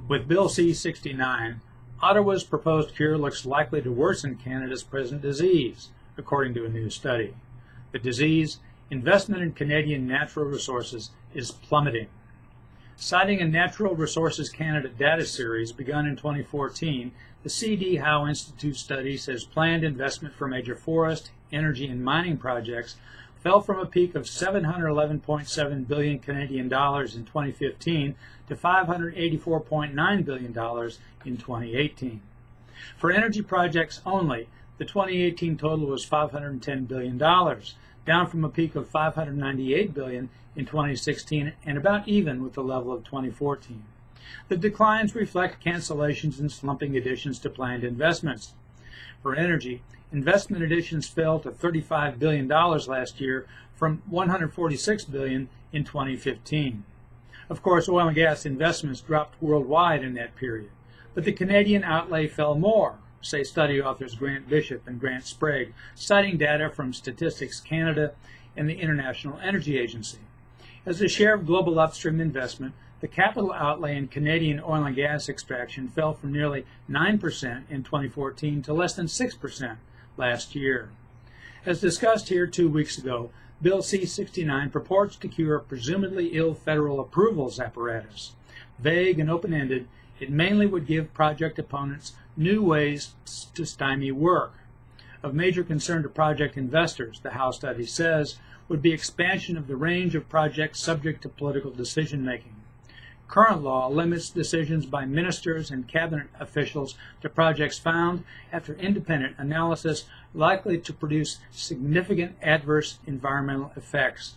With Bill C-69, Ottawa's proposed cure looks likely to worsen Canada's present disease, according to a new study. The disease, investment in Canadian natural resources, is plummeting. Citing a Natural Resources Canada data series begun in 2014, the C.D. Howe Institute study says planned investment for major forest, energy, and mining projects fell from a peak of 711.7 billion Canadian dollars in 2015 to 584.9 billion dollars in 2018. For energy projects only, the 2018 total was 510 billion dollars, down from a peak of 598 billion in 2016 and about even with the level of 2014. The declines reflect cancellations and slumping additions to planned investments. For energy, investment additions fell to $35 billion last year from $146 billion in 2015. Of course, oil and gas investments dropped worldwide in that period, but the Canadian outlay fell more, say study authors Grant Bishop and Grant Sprague, citing data from Statistics Canada and the International Energy Agency. As a share of global upstream investment, the capital outlay in Canadian oil and gas extraction fell from nearly 9% in 2014 to less than 6% last year. As discussed here 2 weeks ago, Bill C-69 purports to cure presumably ill federal approvals apparatus. Vague and open-ended, it mainly would give project opponents new ways to stymie work. Of major concern to project investors, the Howe study says, would be expansion of the range of projects subject to political decision-making. Current law limits decisions by ministers and cabinet officials to projects found after independent analysis likely to produce significant adverse environmental effects.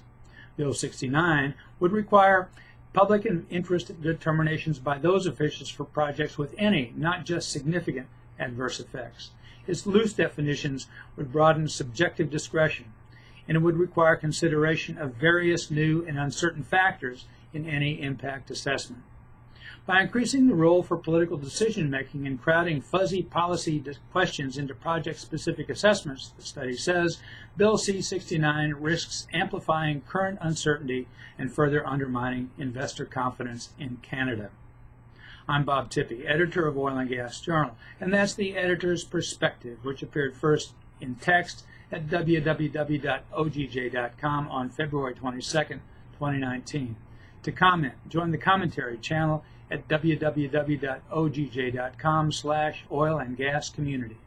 Bill 69 would require public and interest determinations by those officials for projects with any, not just significant, adverse effects. Its loose definitions would broaden subjective discretion, and it would require consideration of various new and uncertain factors in any impact assessment. By increasing the role for political decision-making and crowding fuzzy policy questions into project-specific assessments, the study says, Bill C-69 risks amplifying current uncertainty and further undermining investor confidence in Canada. I'm Bob Tippie, editor of Oil and Gas Journal, and that's the editor's perspective, which appeared first in text at www.ogj.com on February 22, 2019. To comment, join the commentary channel at www.ogj.com/oil and gas community.